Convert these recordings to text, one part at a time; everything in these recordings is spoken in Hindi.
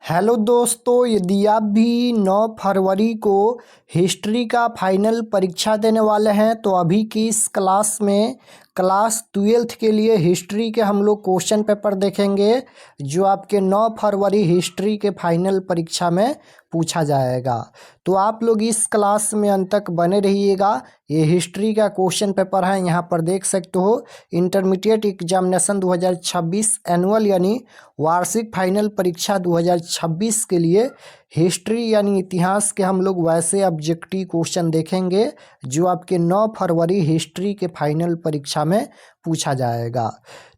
हेलो दोस्तों, यदि आप भी 9 फरवरी को हिस्ट्री का फाइनल परीक्षा देने वाले हैं तो अभी की इस क्लास में क्लास 12th के लिए हिस्ट्री के हम लोग क्वेश्चन पेपर देखेंगे जो आपके 9 फरवरी हिस्ट्री के फाइनल परीक्षा में पूछा जाएगा। तो आप लोग इस क्लास में अंत तक बने रहिएगा। ये हिस्ट्री का क्वेश्चन पेपर है, यहाँ पर देख सकते हो। इंटरमीडिएट एग्जामिनेशन 2026 एनुअल यानी वार्षिक फाइनल परीक्षा 2026 के लिए हिस्ट्री यानी इतिहास के हम लोग वैसे ऑब्जेक्टिव क्वेश्चन देखेंगे जो आपके 9 फरवरी हिस्ट्री के फाइनल परीक्षा में पूछा जाएगा।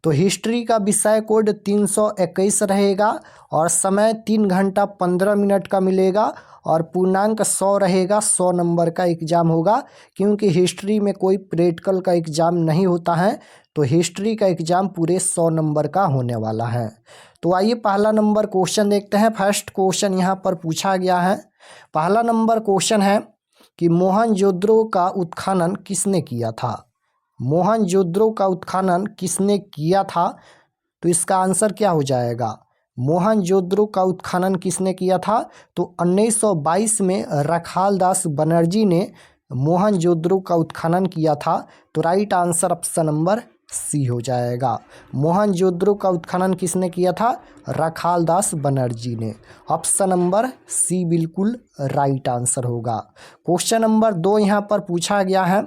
तो हिस्ट्री का विषय कोड 321 रहेगा और समय 3 घंटा 15 मिनट का मिलेगा और पूर्णांक 100 रहेगा। 100 नंबर का एग्ज़ाम होगा क्योंकि हिस्ट्री में कोई प्रैक्टिकल का एग्ज़ाम नहीं होता है, तो हिस्ट्री का एग्ज़ाम पूरे 100 नंबर का होने वाला है। तो आइए पहला नंबर क्वेश्चन देखते हैं। फर्स्ट क्वेश्चन यहाँ पर पूछा गया है। पहला नंबर क्वेश्चन है कि मोहनजोदड़ो का उत्खनन किसने किया था। मोहनजोदड़ो का उत्खनन किसने किया था, तो इसका आंसर क्या हो जाएगा। मोहनजोदड़ो का उत्खनन किसने किया था, तो 1922 में रखालदास बनर्जी ने मोहनजोदड़ो का उत्खनन किया था। तो right answer option number C हो जाएगा। मोहनजोदड़ो का उत्खनन किसने किया था, रखालदास बनर्जी ने। ऑप्शन नंबर सी बिल्कुल राइट आंसर होगा। क्वेश्चन नंबर 2 यहाँ पर पूछा गया है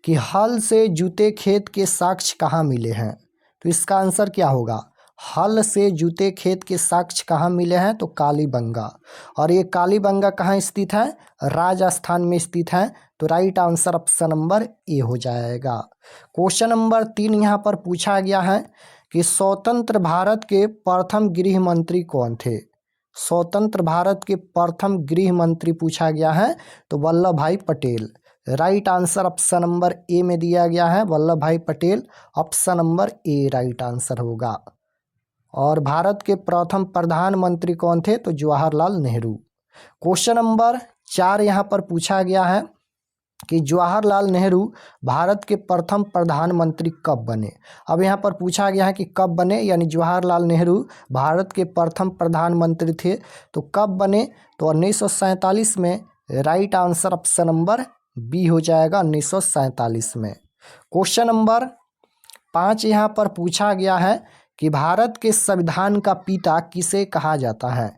कि हल से जुते खेत के साक्ष्य कहाँ मिले हैं, तो इसका आंसर क्या होगा। हल से जुते खेत के साक्ष्य कहाँ मिले हैं, तो कालीबंगा। और ये कालीबंगा कहाँ स्थित है, राजस्थान में स्थित है। तो right answer option number A हो जाएगा। क्वेश्चन नंबर 3 यहाँ पर पूछा गया है कि स्वतंत्र भारत के प्रथम गृह मंत्री कौन थे। स्वतंत्र भारत के प्रथम गृह मंत्री पूछा गया है, तो वल्लभ भाई Patel. Right answer option number A में दिया गया है, वल्लभ भाई Patel. Option number A right answer होगा। और भारत के प्रथम प्रधानमंत्री कौन थे, तो जवाहरलाल नेहरू। क्वेश्चन नंबर 4 यहाँ पर पूछा गया है कि जवाहरलाल नेहरू भारत के प्रथम प्रधानमंत्री कब बने। अब यहाँ पर पूछा गया है कि कब बने, यानी जवाहरलाल नेहरू भारत के प्रथम प्रधानमंत्री थे तो कब बने, तो 1947 में। Right answer option number B हो जाएगा, 1947 में। क्वेश्चन नंबर 5 यहाँ पर पूछा गया है कि भारत के संविधान का पिता किसे कहा जाता है,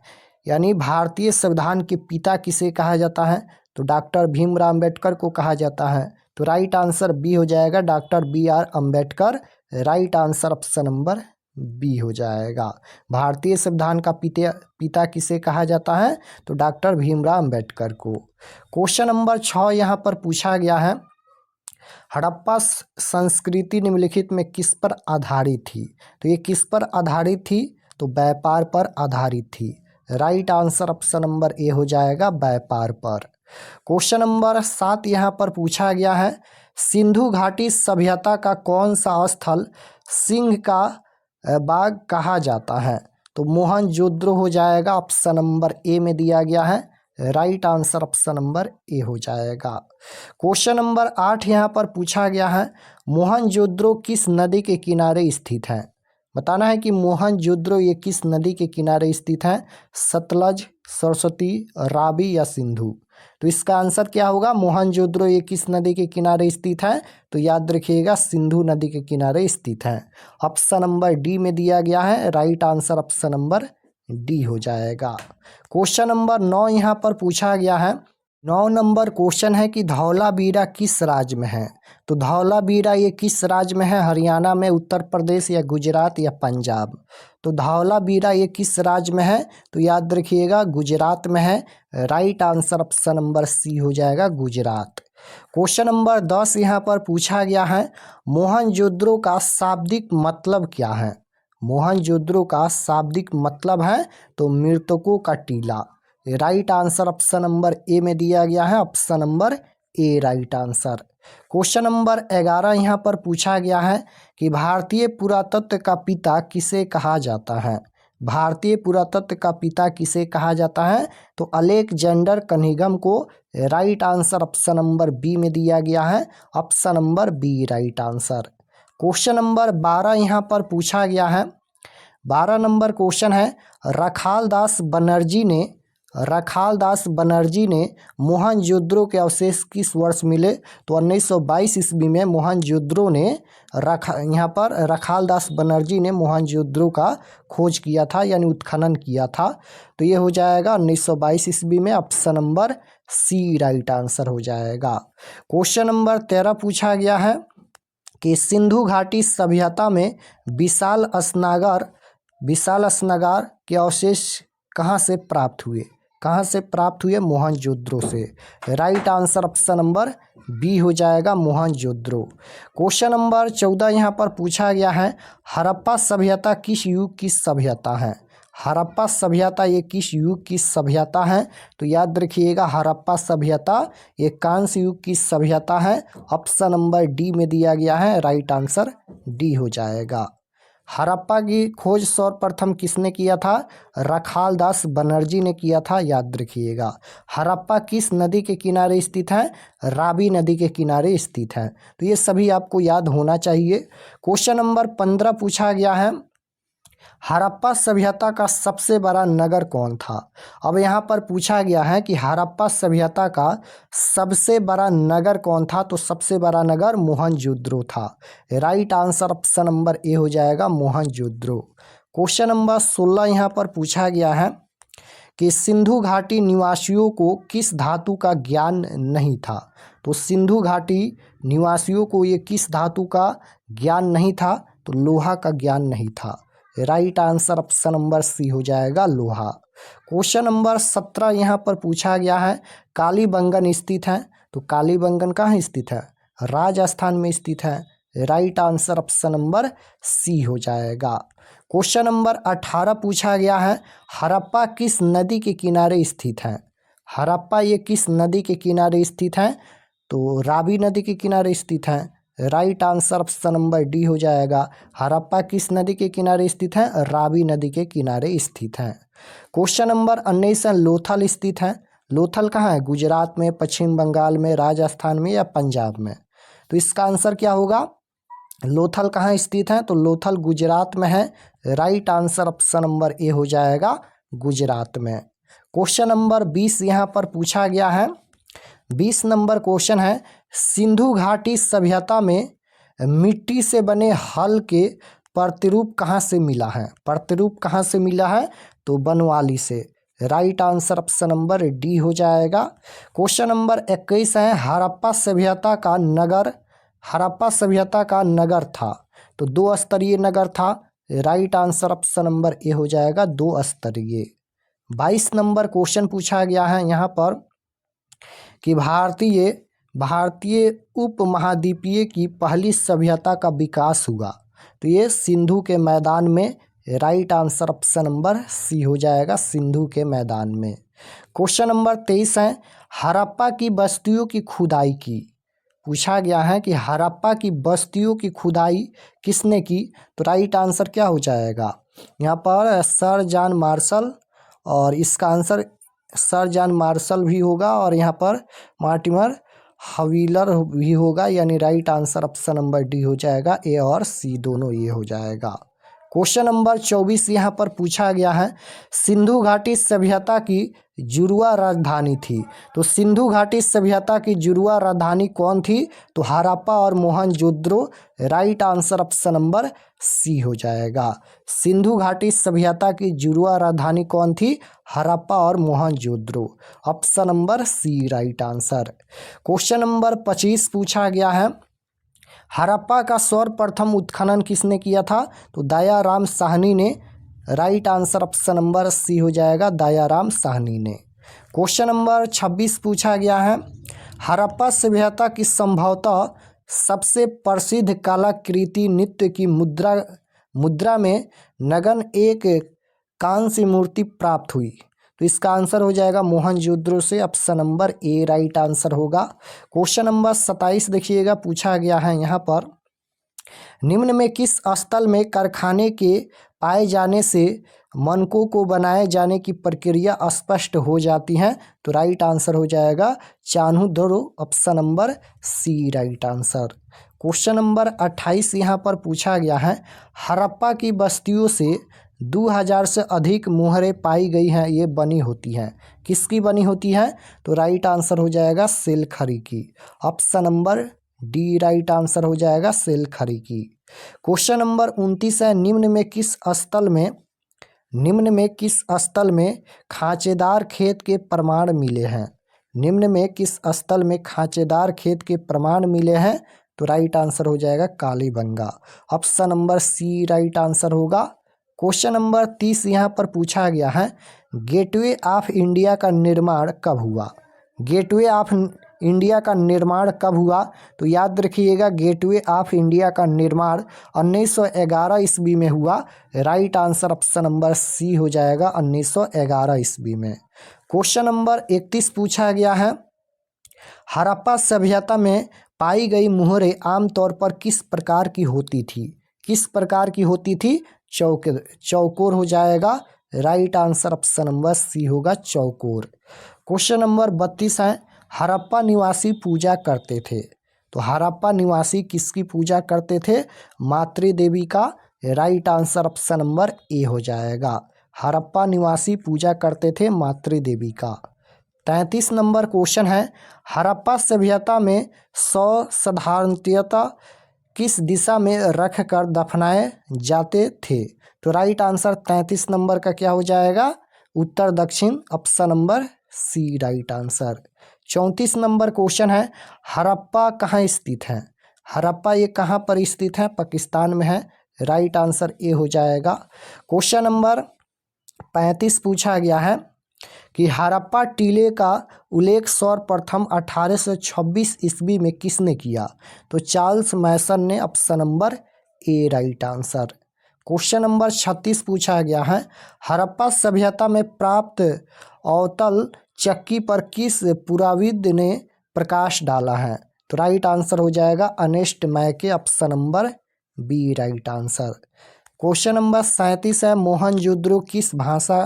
यानी भारतीय संविधान के पिता किसे कहा जाता है, तो डॉक्टर भीमराव अम्बेडकर को कहा जाता है। तो राइट आंसर बी हो जाएगा, doctor BR Ambedkar. Right answer option number B हो जाएगा। भारतीय संविधान का पिता किसे कहा जाता है, तो डॉक्टर भीमराव अम्बेडकर को। क्वेश्चन नंबर 6 यहाँ पर पूछा गया है, हड़प्पा संस्कृति निम्नलिखित में किस पर आधारित थी। तो ये किस पर आधारित थी, तो व्यापार पर आधारित थी। Right answer option number A हो जाएगा, व्यापार पर। क्वेश्चन नंबर 7 यहाँ पर पूछा गया है, सिंधु घाटी सभ्यता का कौन सा स्थल सिंह का बाग कहा जाता है, तो मोहनजोदड़ो हो जाएगा। ऑप्शन नंबर ए में दिया गया है। Right answer option number A हो जाएगा। क्वेश्चन नंबर 8 यहाँ पर पूछा गया है, मोहनजोदड़ो किस नदी के किनारे स्थित है। बताना है कि मोहनजोदड़ो ये किस नदी के किनारे स्थित है, सतलज, सरस्वती, रावी या सिंधु। तो इसका आंसर क्या होगा, मोहनजोदड़ो ये किस नदी के किनारे स्थित है, तो याद रखिएगा सिंधु नदी के किनारे स्थित है। ऑप्शन नंबर डी में दिया गया है। Right answer option number D हो जाएगा। क्वेश्चन नंबर 9 यहाँ पर पूछा गया है। 9 नंबर क्वेश्चन है कि धौलावीरा किस राज्य में है, तो धौलावीरा ये किस राज्य में है, हरियाणा में, उत्तर प्रदेश या गुजरात या पंजाब। तो धौलावीरा ये किस राज्य में है, तो याद रखिएगा गुजरात में है। Right answer option number C हो जाएगा, गुजरात। क्वेश्चन नंबर 10 यहाँ पर पूछा गया है, मोहनजोदड़ो का शाब्दिक मतलब क्या है। मोहनजोदड़ो का शाब्दिक मतलब है तो मृतकों का टीला। Right answer option number A में दिया गया है। Option number A right answer. Question number 11 यहाँ पर पूछा गया है कि भारतीय पुरातत्व का पिता किसे कहा जाता है। भारतीय पुरातत्व का पिता किसे कहा जाता है, तो अलेक्जेंडर कनिंघम को। Right answer option number B में दिया गया है। Option number B right answer. Question number 12 यहाँ पर पूछा गया है, 12 नंबर क्वेश्चन है, रखाल दास बनर्जी ने मोहनजोदड़ो के अवशेष किस वर्ष मिले? तो 1922 ईस्वी में मोहनजोदड़ो ने यहाँ पर रखाल दास बनर्जी ने मोहनजोदड़ो का खोज किया था, यानी उत्खनन किया था। तो ये हो जाएगा 1922 ईस्वी में। Option number C right answer हो जाएगा। क्वेश्चन नंबर 13 पूछा गया है कि सिंधु घाटी सभ्यता में विशाल स्नागार के अवशेष कहाँ से प्राप्त हुए? मोहनजोदड़ो से। Right answer option number B हो जाएगा, मोहनजोदड़ो। क्वेश्चन नंबर 14 यहाँ पर पूछा गया है, हड़प्पा सभ्यता किस युग की सभ्यता है? हड़प्पा सभ्यता ये किस युग की सभ्यता है? तो याद रखिएगा, हड़प्पा सभ्यता ये कांस्य युग की सभ्यता है। ऑप्शन नंबर डी में दिया गया है, राइट आंसर डी हो जाएगा। हड़प्पा की खोज सर्वप्रथम किसने किया था? रखाल दास बनर्जी ने किया था, याद रखिएगा। हड़प्पा किस नदी के किनारे स्थित है? रावी नदी के किनारे स्थित है। तो ये सभी आपको याद होना चाहिए। क्वेश्चन नंबर 15 पूछा गया है, हड़प्पा सभ्यता का सबसे बड़ा नगर कौन था? अब यहाँ पर पूछा गया है कि हड़प्पा सभ्यता का सबसे बड़ा नगर कौन था? तो सबसे बड़ा नगर मोहनजोदड़ो था। Right answer option number A हो जाएगा, मोहनजोदड़ो। क्वेश्चन नंबर 16 यहाँ पर पूछा गया है कि सिंधु घाटी निवासियों को किस धातु का ज्ञान नहीं था? तो सिंधु घाटी निवासियों को ये किस धातु का ज्ञान नहीं था? तो लोहा का ज्ञान नहीं था। Right answer option number C हो जाएगा, लोहा। क्वेश्चन नंबर 17 यहाँ पर पूछा गया है, कालीबंगन स्थित है। तो कालीबंगन कहाँ स्थित है? राजस्थान में स्थित है। Right answer option number C हो जाएगा। क्वेश्चन नंबर 18 पूछा गया है, हड़प्पा किस नदी के किनारे स्थित है? हड़प्पा ये किस नदी के किनारे स्थित है? तो रावी नदी के किनारे स्थित है। Right answer option number D हो जाएगा। हड़प्पा किस नदी के किनारे स्थित है? रावी नदी के किनारे स्थित है। क्वेश्चन नंबर 19 है, लोथल स्थित है। लोथल कहाँ है? गुजरात में, पश्चिम बंगाल में, राजस्थान में या पंजाब में? तो इसका आंसर क्या होगा? लोथल कहाँ स्थित है? तो लोथल गुजरात में है। Right answer option number A हो जाएगा, गुजरात में। क्वेश्चन नंबर 20 यहाँ पर पूछा गया है। 20 नंबर क्वेश्चन है, सिंधु घाटी सभ्यता में मिट्टी से बने हल के प्रतिरूप कहाँ से मिला है? प्रतिरूप कहाँ से मिला है? तो बनवाली से। Right answer option number D हो जाएगा। क्वेश्चन नंबर 21 है, हड़प्पा सभ्यता का नगर था। तो 2 स्तरीय नगर था। Right answer option number A हो जाएगा, 2 स्तरीय। 22 नंबर क्वेश्चन पूछा गया है यहाँ पर कि भारतीय उपमहाद्वीपीय की पहली सभ्यता का विकास हुआ। तो ये सिंधु के मैदान में। Right answer option number C हो जाएगा, सिंधु के मैदान में। क्वेश्चन नंबर 23 है, हड़प्पा की बस्तियों की खुदाई की। पूछा गया है कि हड़प्पा की बस्तियों की खुदाई किसने की? तो राइट आंसर क्या हो जाएगा? यहाँ पर सर जॉन मार्शल, और इसका आंसर सर जॉन मार्शल भी होगा, और यहाँ पर मार्टिमर हवीलर भी होगा। यानी right answer option number D हो जाएगा, ए और सी दोनों ये हो जाएगा। क्वेश्चन नंबर 24 यहाँ पर पूछा गया है, सिंधु घाटी सभ्यता की जुड़वा राजधानी थी। तो सिंधु घाटी सभ्यता की जुड़वा राजधानी कौन थी? तो हड़प्पा और Mohenjodaro. Right answer option number C हो जाएगा। सिंधु घाटी सभ्यता की जुड़वा राजधानी कौन थी? हड़प्पा और Mohenjodaro. Option number C right answer. Question number 25 पूछा गया है, हड़प्पा का सर्वप्रथम उत्खनन किसने किया था? तो दयाराम साहनी ने। Right answer option number C हो जाएगा, दयाराम साहनी ने। क्वेश्चन नंबर 26 पूछा गया है, हड़प्पा सभ्यता की संभवतः सबसे प्रसिद्ध कलाकृति नृत्य की मुद्रा में नगन एक कांस्य मूर्ति प्राप्त हुई। तो इसका आंसर हो जाएगा मोहनजोदड़ो से। Option number A right answer होगा। क्वेश्चन नंबर 27 देखिएगा, पूछा गया है यहाँ पर, निम्न में किस स्थल में कारखाने के पाए जाने से मनकों को बनाए जाने की प्रक्रिया स्पष्ट हो जाती है? तो राइट आंसर हो जाएगा Chanhudaro. Option number C right answer. Question number 28 यहाँ पर पूछा गया है, हड़प्पा की बस्तियों से 2000 से अधिक मुहरें पाई गई हैं, ये बनी होती हैं। किसकी बनी होती हैं? तो राइट आंसर हो जाएगा सेलखरी की। Option number D right answer हो जाएगा सेलखरी की। क्वेश्चन नंबर 29 है, निम्न में किस स्थल में खांचेदार खेत के प्रमाण मिले हैं? निम्न में किस स्थल में खांचेदार खेत के प्रमाण मिले हैं? तो राइट आंसर हो जाएगा Kalibanga. Option number C right answer होगा। क्वेश्चन नंबर 30 यहाँ पर पूछा गया है, गेटवे ऑफ इंडिया का निर्माण कब हुआ? गेटवे ऑफ इंडिया का निर्माण कब हुआ? तो याद रखिएगा, गेटवे ऑफ इंडिया का निर्माण 1911 ईस्वी में हुआ। Right answer option number C हो जाएगा 1911 ईस्वी में। क्वेश्चन नंबर 31 पूछा गया है, हड़प्पा सभ्यता में पाई गई मुहरें आमतौर पर किस प्रकार की होती थी? किस प्रकार की होती थी? चौकोर हो जाएगा। Right answer option number C होगा चौकोर। क्वेश्चन नंबर 32 है, हड़प्पा निवासी पूजा करते थे। तो हड़प्पा निवासी किसकी पूजा करते थे? मातृ देवी का। Right answer option number A हो जाएगा। हड़प्पा निवासी पूजा करते थे मातृ देवी का। 33 नंबर क्वेश्चन है, हड़प्पा सभ्यता में शव साधारणतः किस दिशा में रख कर दफनाए जाते थे? तो राइट आंसर 33 नंबर का क्या हो जाएगा? उत्तर दक्षिण। Option number C right answer. 34 number question है, हड़प्पा कहाँ स्थित है? हड़प्पा ये कहाँ पर स्थित है? पाकिस्तान में है। राइट आंसर ए हो जाएगा। क्वेश्चन नंबर 35 पूछा गया है कि हड़प्पा टीले का उल्लेख सर्वप्रथम 1826 ईस्वी में किसने किया? तो चार्ल्स मैसन ने। Option number A right answer. Question number 36 पूछा गया है, हड़प्पा सभ्यता में प्राप्त अवतल चक्की पर किस पुराविद ने प्रकाश डाला है? तो राइट आंसर हो जाएगा Ernest Mackay. Option number B right answer. Question number 37 है, मोहनजोदड़ो किस भाषा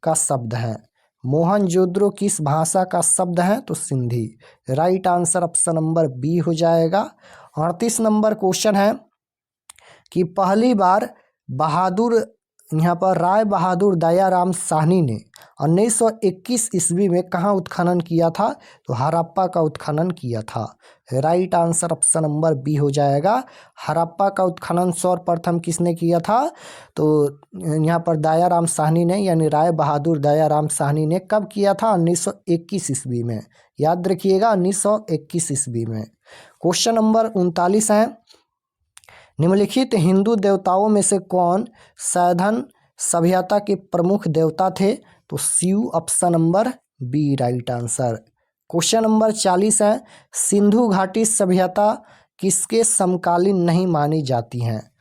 का शब्द है? मोहनजोदड़ो किस भाषा का शब्द है? तो Sindhi. Right answer option number B हो जाएगा। 38 नंबर क्वेश्चन है कि पहली बार यहाँ पर राय बहादुर दयाराम साहनी ने 1921 ईस्वी में कहाँ उत्खनन किया था? तो हड़प्पा का उत्खनन किया था। Right answer option number B हो जाएगा। हड़प्पा का उत्खनन सर्वप्रथम किसने किया था? तो यहाँ पर दयाराम साहनी ने, यानी राय बहादुर दयाराम साहनी ने। कब किया था? 1921 ईस्वी में। याद रखिएगा 1921 ईस्वी में। क्वेश्चन नंबर 39 है, निम्नलिखित हिंदू देवताओं में से कौन सैंधन सभ्यता के प्रमुख देवता थे? तो Shiva. Option number B right answer. Question number 40 है, सिंधु घाटी सभ्यता किसके समकालीन नहीं मानी जाती हैं?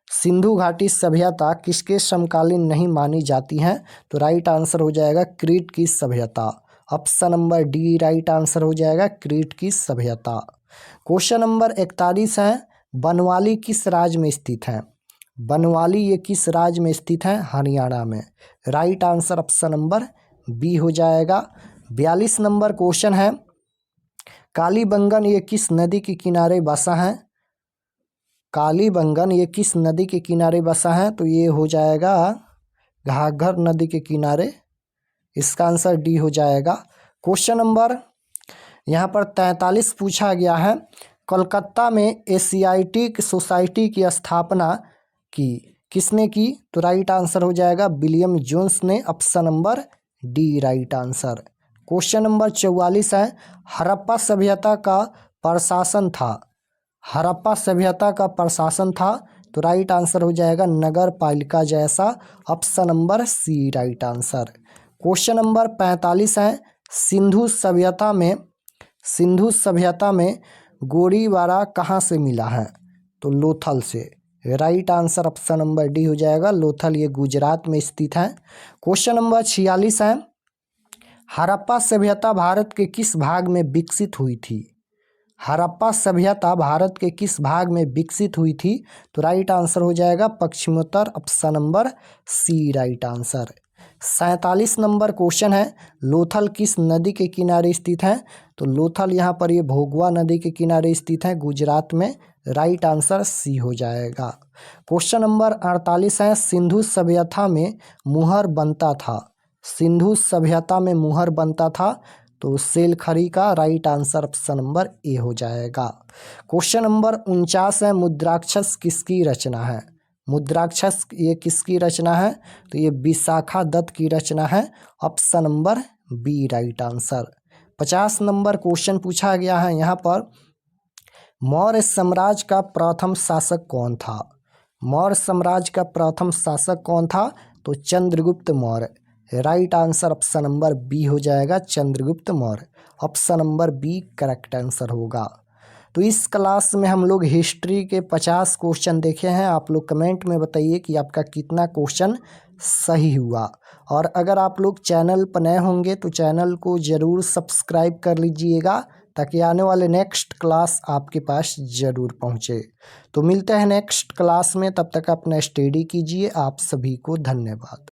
सिंधु घाटी सभ्यता किसके समकालीन नहीं मानी जाती हैं? तो राइट आंसर हो जाएगा क्रीट की सभ्यता। Option number D right answer हो जाएगा क्रीट की सभ्यता। क्वेश्चन नंबर 41 है, बनवाली किस राज्य में स्थित है? बनवाली ये किस राज्य में स्थित है? हरियाणा में। Right answer option number B हो जाएगा। 42 नंबर क्वेश्चन है, कालीबंगन ये किस नदी के किनारे बसा है? कालीबंगन ये किस नदी के किनारे बसा है? तो ये हो जाएगा घाघर नदी के किनारे। इसका आंसर डी हो जाएगा। क्वेश्चन नंबर यहाँ पर 43 पूछा गया है, कोलकाता में एशियाटिक सोसाइटी की स्थापना किसने की? तो राइट आंसर हो जाएगा विलियम जोन्स ने। Option number D right answer. Question number 44 है, हड़प्पा सभ्यता का प्रशासन था। हड़प्पा सभ्यता का प्रशासन था। तो राइट आंसर हो जाएगा नगर पालिका जैसा। Option number C right answer. Question number 45 है, सिंधु सभ्यता में गोरीवारा कहाँ से मिला है? तो लोथल से। Right answer option number D हो जाएगा लोथल, ये गुजरात में स्थित है। क्वेश्चन नंबर 46 है, हड़प्पा सभ्यता भारत के किस भाग में विकसित हुई थी? हड़प्पा सभ्यता भारत के किस भाग में विकसित हुई थी? तो राइट आंसर हो जाएगा पश्चिमोत्तर। Option number C right answer. 47 number question है, लोथल किस नदी के किनारे स्थित है? तो लोथल यहाँ पर ये भोगवा नदी के किनारे स्थित है, गुजरात में। राइट आंसर सी हो जाएगा। क्वेश्चन नंबर 48 है, सिंधु सभ्यता में मुहर बनता था। सिंधु सभ्यता में मुहर बनता था, तो सेलखड़ी का right answer option number A हो जाएगा। क्वेश्चन नंबर 49 है, मुद्राक्षस किसकी रचना है। मुद्राक्षस ये किसकी रचना है, तो ये विशाखा दत्त की रचना है, option number B right answer. 50 number question पूछा गया है यहाँ पर, मौर्य साम्राज्य का प्रथम शासक कौन था। मौर्य साम्राज्य का प्रथम शासक कौन था, तो Chandragupta Maurya. Right answer option number B हो जाएगा, Chandragupta Maurya. Option number B correct answer होगा। तो इस क्लास में हम लोग हिस्ट्री के 50 क्वेश्चन देखे हैं। आप लोग कमेंट में बताइए कि आपका कितना क्वेश्चन सही हुआ। और अगर आप लोग चैनल पर नए होंगे तो चैनल को ज़रूर सब्सक्राइब कर लीजिएगा, ताकि आने वाले नेक्स्ट क्लास आपके पास ज़रूर पहुँचे। तो मिलते हैं नेक्स्ट क्लास में, तब तक अपना स्टडी कीजिए। आप सभी को धन्यवाद।